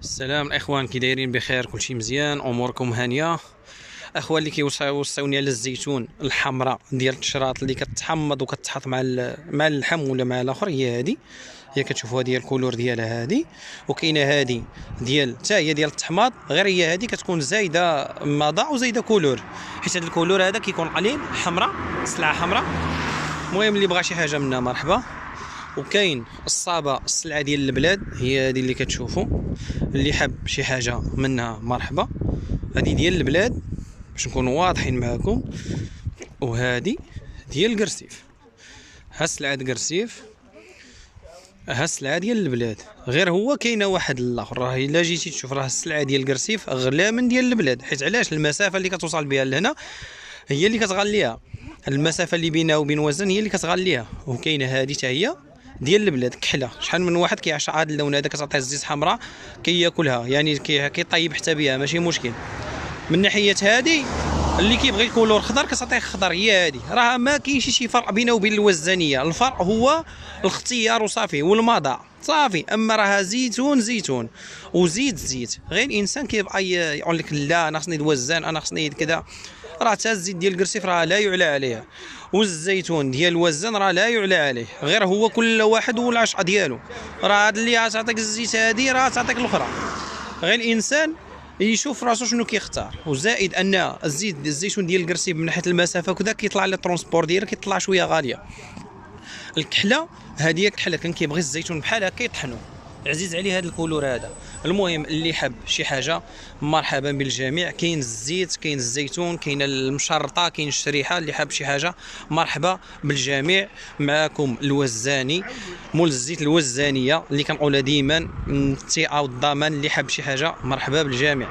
السلام الاخوان، كي دايرين؟ بخير؟ كلشي مزيان؟ اموركم هانيه؟ اخوان اللي كيوصيوني على الزيتون الحمراء ديال التشراط اللي كتحمض وكتحط مع اللحم ولا مع الاخر، هي هذه. هي كتشوفوها ديال الكولور ديالها هذه. وكاينه هذه ديال حتى هي ديال التحماض، غير هي هذه كتكون زايده مضى وزايده كولور، حيت هذا الكولور هذا كيكون قليل حمراء، سلعه حمراء. المهم اللي بغى شي حاجه منها مرحبا. وكاين الصابه السلعه ديال البلاد، هي هذه اللي كتشوفوا. اللي حب شي حاجه منها مرحبا. هذه ديال البلاد باش نكونوا واضحين معكم. وهذه ديال القرسيف، ها السلعه ديال القرسيف، ها السلعه ديال البلاد. غير هو كاينه واحد الاخر، راه الا جيتي تشوف راه السلعه ديال القرسيف اغلى من ديال البلاد. حيت علاش؟ المسافه اللي كتوصل بها لهنا هي اللي كتغليها، المسافه اللي بينها وبين وزن هي اللي كتغليها. وكاينه هذه حتى هي ديال البلاد كحله. شحال من واحد كيعشق هذا اللون هذا، كتعطيه الزيت حمراء كياكلها، يعني كيطيب حتى بها ماشي مشكل. من ناحيه هذه اللي كيبغي الكولور خضر كتعطيه خضر. هي هذه راه ما كاينش شي فرق بينه وبين الوزانيه، الفرق هو الاختيار وصافي، والمضى صافي. اما راه زيتون زيتون وزيت زيت. غير الانسان كيبقى يقول لك لا انا خصني نوزن، انا خصني كذا. راه حتى الزيت ديال القرسيف راه لا يعلى عليه، والزيتون ديال الوزن راه لا يعلى عليه. غير هو كل واحد والعشقه ديالو. راه هاد اللي تعطيك الزيت هادي راه تعطيك الاخرى. غير الانسان يشوف راسو شنو كيختار. وزائد ان الزيتون ديال القرسيب من ناحيه المسافه كذا كيطلع لي الترونسبور ديالو كيطلع شويه غاليه. الكحله هذه كحله كان كيبغي الزيتون بحال هكا يطحنو، عزيز عليه هذا الكولور هذا. المهم اللي حب شي حاجه مرحبا بالجميع. كاين الزيت، كاين الزيتون، كاين المشرطه، كاين الشريحه. اللي حب شي حاجه مرحبا بالجميع. معكم الوزاني، مول الزيت الوزانيه اللي كنقولها ديما، الثقه والضمان. اللي حب شي حاجه مرحبا بالجميع.